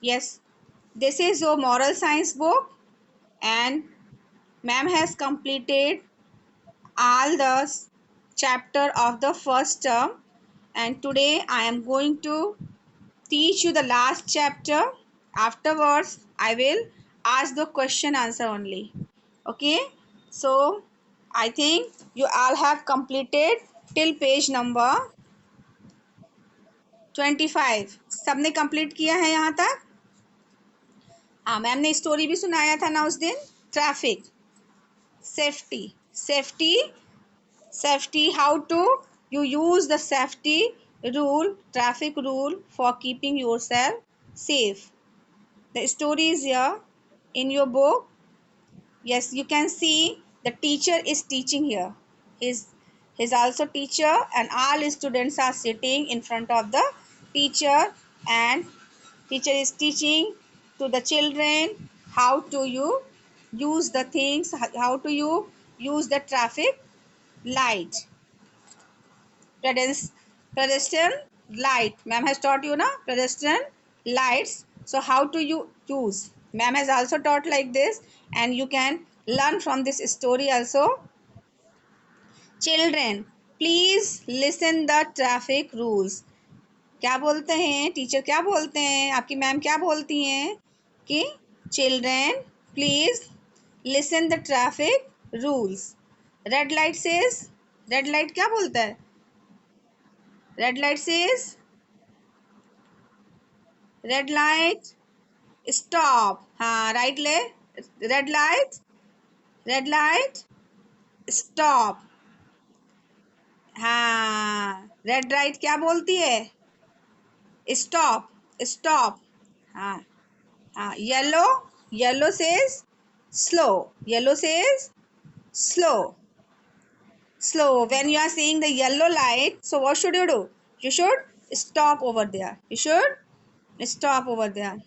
Yes, this is your moral science book, and ma'am has completed all the chapter of the first term, and today I am going to teach you the last chapter. Afterwards, I will ask the question answer only. Okay, so I think you all have completed till page number 25. सबने complete किया है यहाँ तक? हाँ, ma'am ने story भी सुनाया था ना उस दिन. Traffic, safety, safety, safety, how to you use the safety rule, traffic rule, for keeping yourself safe. The story is here in your book. Yes, you can see the teacher is teaching here. He's also teacher, and all students are sitting in front of the teacher, and teacher is teaching to the children how to you use the things, how to you use the traffic light, pedestrian light. Ma'am has taught you na pedestrian lights. So how to you use? Ma'am has also taught like this, and you can learn from this story also. Children, please listen the traffic rules. क्या बोलते हैं teacher, क्या बोलते हैं आपकी ma'am, क्या बोलती हैं कि children please listen the traffic rules. Red light says, red light क्या बोलता है? Red light says, red light stop. हाँ, राइट ले. Red light, red light stop. हाँ, रेड लाइट क्या बोलती है? Stop, stop. हाँ, हाँ. Yellow, yellow says slow, yellow says slow, slow. When you are seeing the yellow light, so what should you do? You should stop over there. You should stop over there.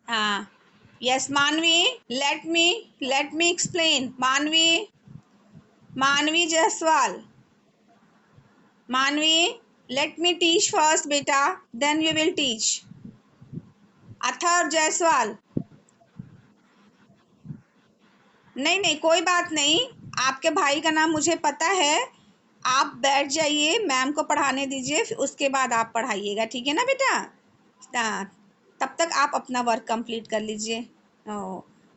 हाँ. Yes, Manvi, let me explain. Manvi Jaiswal. Manvi, let me teach first, beta. Then you will teach. Athar Jaiswal. नहीं नहीं, कोई बात नहीं. आपके भाई का नाम मुझे पता है. आप बैठ जाइए, मैम को पढ़ाने दीजिए, फिर उसके बाद आप पढ़ाइएगा. ठीक है ना बेटा? हाँ, तब तक आप अपना वर्क कंप्लीट कर लीजिए.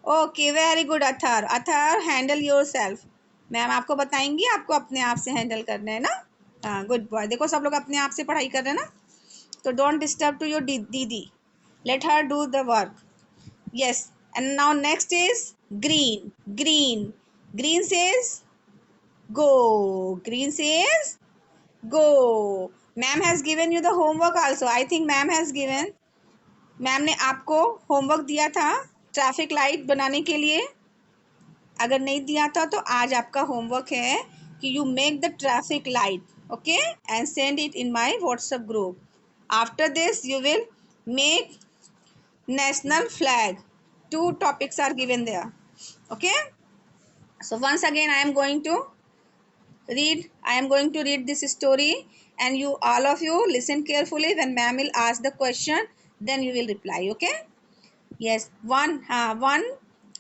Okay, very good Athar. Athar, handle yourself. Ma'am आपको बताएंगी, आपको अपने आप से हैंडल करना है ना. हाँ, गुड बॉय. देखो सब लोग अपने आप से पढ़ाई कर रहे हैं ना, तो डोंट डिस्टर्ब टू योर दीदी. Let her do the work. Yes, and now next is green. Green, green says go. Green says go. Ma'am has given you the homework also. I think ma'am has given, ma'am ने आपको homework दिया था traffic light बनाने के लिए. अगर नहीं दिया था तो आज आपका होमवर्क है कि you make the traffic light, okay, and send it in my WhatsApp group. After this you will make national flag. Two topics are given there. Okay, so once again I am going to read this story, and you all of you listen carefully. When ma'am will ask the question, then you will reply. Okay? Yes, one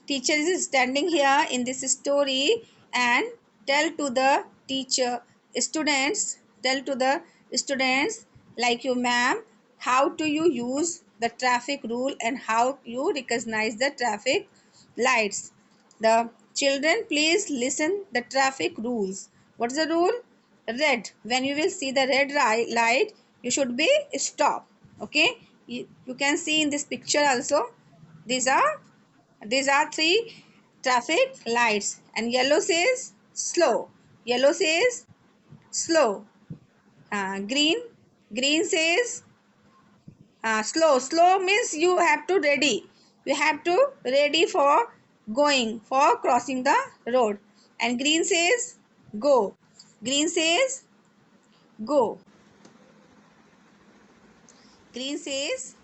teacher is standing here in this story and tell to the teacher, students, tell to the students like you ma'am, how do you use the traffic rule and how you recognize the traffic lights. The children, please listen the traffic rules. What is the rule? Red. When you will see the red light, you should be stop. Okay, you can see in this picture also, these are three traffic lights, and yellow says slow. Yellow says slow. Green says slow. Slow means you have to ready. You have to ready for going, for crossing the road. And green says go. Green says go. Green says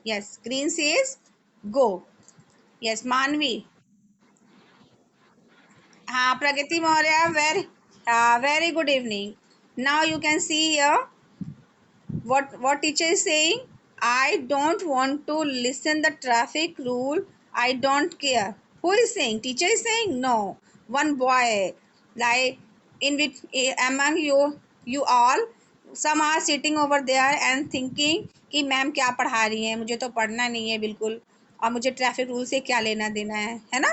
Yes, green says go. Yes, Manvi. हाँ, प्रगति Maurya, very good evening. Now you can see here what teacher is saying. I don't want to listen the traffic rule. I don't care. Who is saying? Teacher is saying no. One boy, like in with among you all, some are sitting over there and thinking कि ma'am क्या पढ़ा रही हैं, मुझे तो पढ़ना नहीं है बिल्कुल, और मुझे ट्रैफिक रूल से क्या लेना देना है ना।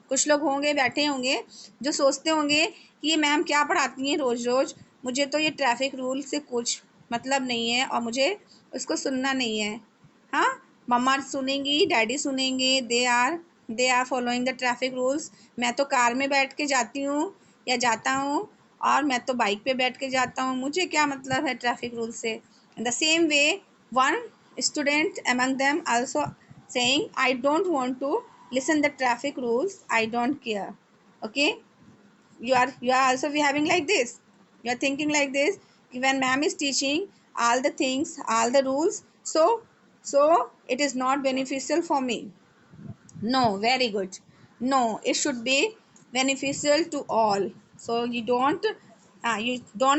कुछ लोग होंगे, बैठे होंगे, जो सोचते होंगे कि ये मैम क्या पढ़ाती हैं रोज़ रोज़, मुझे तो ये ट्रैफिक रूल से कुछ मतलब नहीं है और मुझे उसको सुनना नहीं है। हाँ, मम्मा सुनेंगी, डैडी सुनेंगे, they are following the traffic rules. मैं तो कार में बैठ के जाती हूँ या जाता हूँ, और मैं तो बाइक पे बैठ के जाता हूँ, मुझे क्या मतलब है ट्रैफिक रूल से। In the same way one student among them also saying I don't want to listen the traffic rules, I don't care. Okay, you are also be having like this, you are thinking like this, when ma'am is teaching all the things, all the rules, so it is not beneficial for me. No, very good. No, it should be beneficial to all. So you don't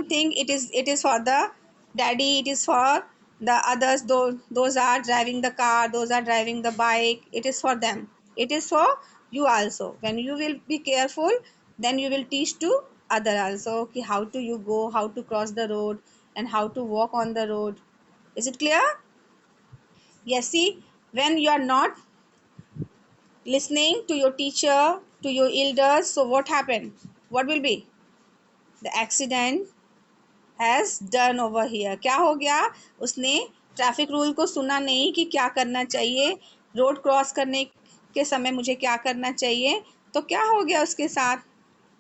think it is for the daddy, it is for the others. Those are driving the car, those are driving the bike. It is for them. It is for you also. When you will be careful, then you will teach to other also कि how to you go, how to cross the road, and how to walk on the road. Is it clear? Yes. See, when you are not listening to your teacher, to your elders, so what happened? What will be? The accident has done over here. क्या हो गया? उसने traffic rule को सुना नहीं कि क्या करना चाहिए, रोड क्रॉस करने के समय मुझे क्या करना चाहिए, तो क्या हो गया उसके साथ?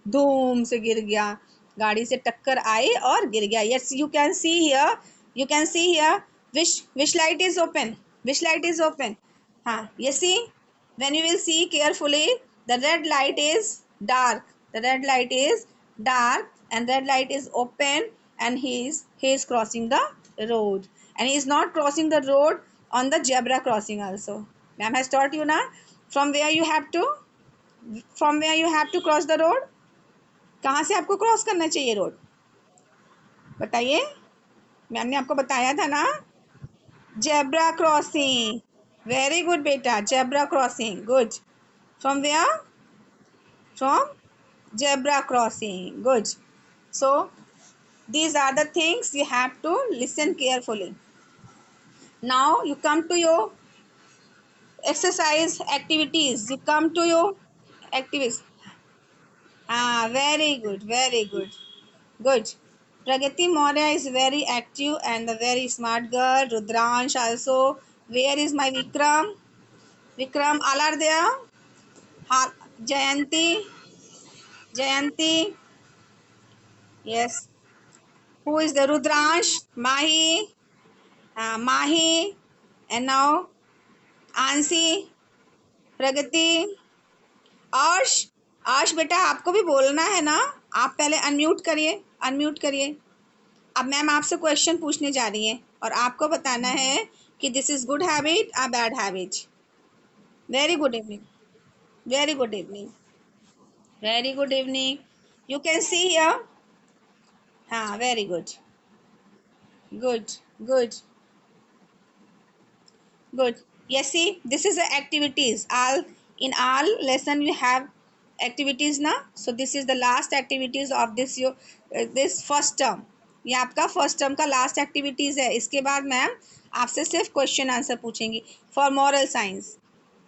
धूम से गिर गया, गाड़ी से टक्कर आई और गिर गया। Yes, you can see here which light is open, which light is open. हाँ, ये सी, when you will see carefully, the red light is dark, the red light is dark and red light is open, and he is crossing the road, and he is not crossing the road on the zebra crossing also. Ma'am has taught you na, from where you have to, from where you have to cross the road, कहाँ से आपको cross करना चाहिए road, बताइए। Ma'am ने आपको बताया था ना, जेब्रा क्रॉसिंग। वेरी गुड बेटा, zebra crossing, good. From where? From zebra crossing, good. So these are the things you have to listen carefully. Now you come to your exercise activities, you come to your activities. Very good, very good, good. Pragati Maurya is very active and a very smart girl. Rudransh also. Where is my Vikram? Vikram, all are there. Jayanti, Jayanti, yes. Who is the Rudransh? Mahi, Mahi, and now Ansi, प्रगति, आर्श। आर्श बेटा, आपको भी बोलना है ना, आप पहले unmute करिए, unmute करिए। अब मैम आपसे क्वेश्चन पूछने जा रही हैं और आपको बताना है कि this is good habit or bad habit. Very good evening, very good evening, very good evening. You can see here. हाँ, very good, good, good, good. Yes, see, this is the activities. All in all lesson you have activities ना. So this is the last activities of this first term. ये आपका first term का last activities है। इसके बाद ma'am आपसे सिर्फ question answer पूछेंगी for moral science,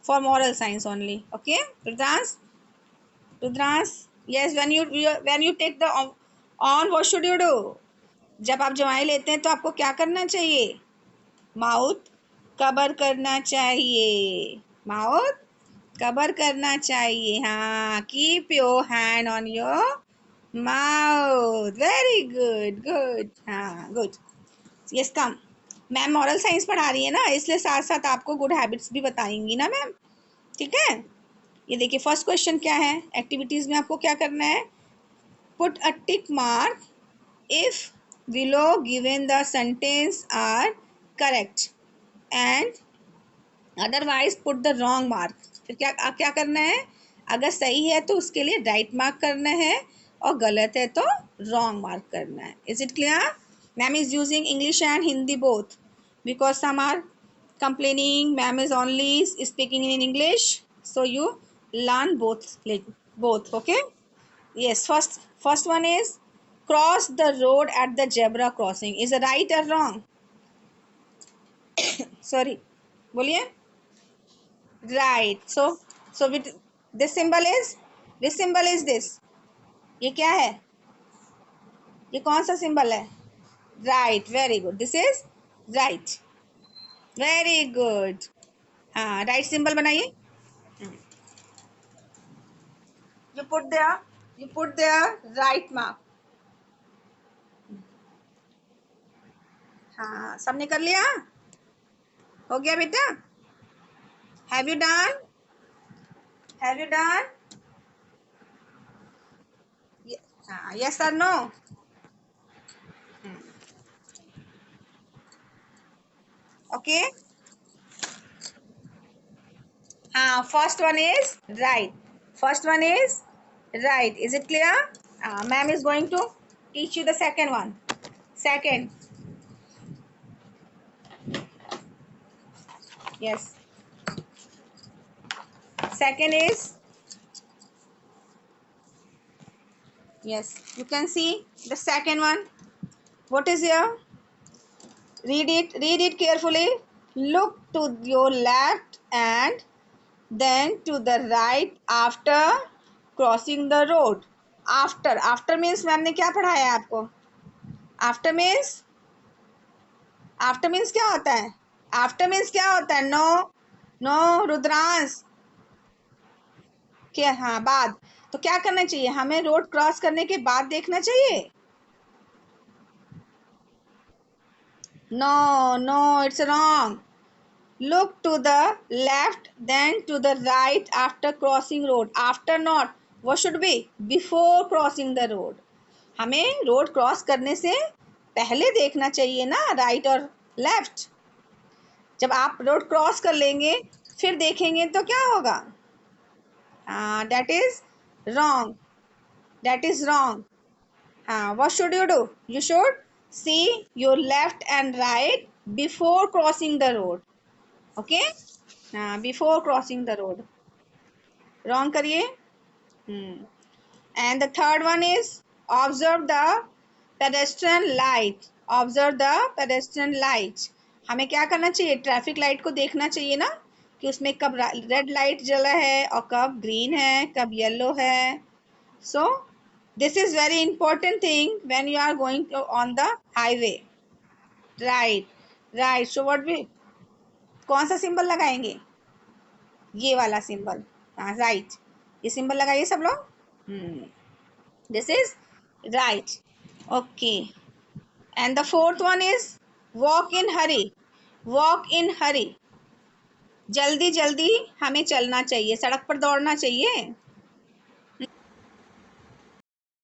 for moral science only. Okay Rudransh, Rudransh, yes, when you take the on what should you do? जब आप जवाई लेते हैं तो आपको क्या करना चाहिए? माउथ कवर करना चाहिए, माउथ कवर करना चाहिए। हाँ, keep your hand on your mouth. Very good, good, हाँ, good. Yes come. Ma'am moral science पढ़ा रही है ना, इसलिए साथ साथ आपको गुड हैबिट्स भी बताएंगी ना मैम, ठीक है। ये देखिए फर्स्ट क्वेश्चन क्या है, एक्टिविटीज़ में आपको क्या करना है? Put a tick mark if below given the sentence are correct and otherwise put the wrong mark. फिर क्या करना है, अगर सही है तो उसके लिए राइट मार्क करना है और गलत है तो रॉन्ग मार्क करना है। Is it clear? Ma'am is using English and Hindi both because some are complaining ma'am is only speaking in English, so you learn both. Okay, yes, first one is cross the road at the zebra crossing, is it right or wrong? Sorry, बोलिए। Right, so with this symbol is, which symbol is this, ये क्या है, ये कौन सा symbol है? Right, very good, this is right, very good. हाँ, right symbol बनाइए। You put there, you put there right mark. हाँ, सबने कर लिया, हो गया बेटा? Have you done, have you done? हाँ, यस और नो? ओके, हाँ, first one is right, first one is right, is it clear? Ma'am is going to teach you the second one. Second, yes. Second is, yes. You can see the second one. What is here? Read it. Read it carefully. Look to your left and then to the right after crossing the road. After means ma'am ने क्या पढ़ाया है आपको? After means, after means क्या होता है? After means क्या होता है? नो, नो रुद्रांश, क्या? हाँ, बाद। तो क्या करना चाहिए हमें? रोड क्रॉस करने के बाद देखना चाहिए? No, no, it's wrong. Look to the left then to the right after crossing road. After not, what should be? Before crossing the road. हमें रोड क्रॉस करने से पहले देखना चाहिए ना, राइट और लेफ्ट। जब आप रोड क्रॉस कर लेंगे फिर देखेंगे तो क्या होगा? That is wrong, that is wrong. What should you do? You should see your left and right before crossing the road. Okay? Before crossing the road. Wrong करिए। And the third one is observe the pedestrian light. Observe the pedestrian light. हमें क्या करना चाहिए? Traffic light को देखना चाहिए ना, कि उसमें कब रेड लाइट जला है और कब ग्रीन है, कब येलो है। So this is very important thing when you are going on the highway. Right, right. So what we, कौन सा सिंबल लगाएंगे? ये वाला सिंबल। हाँ, राइट, ये सिंबल लगाइए सब लोग। This is right. Okay, and the fourth one is walk in hurry. Walk in hurry, जल्दी जल्दी हमें चलना चाहिए, सड़क पर दौड़ना चाहिए।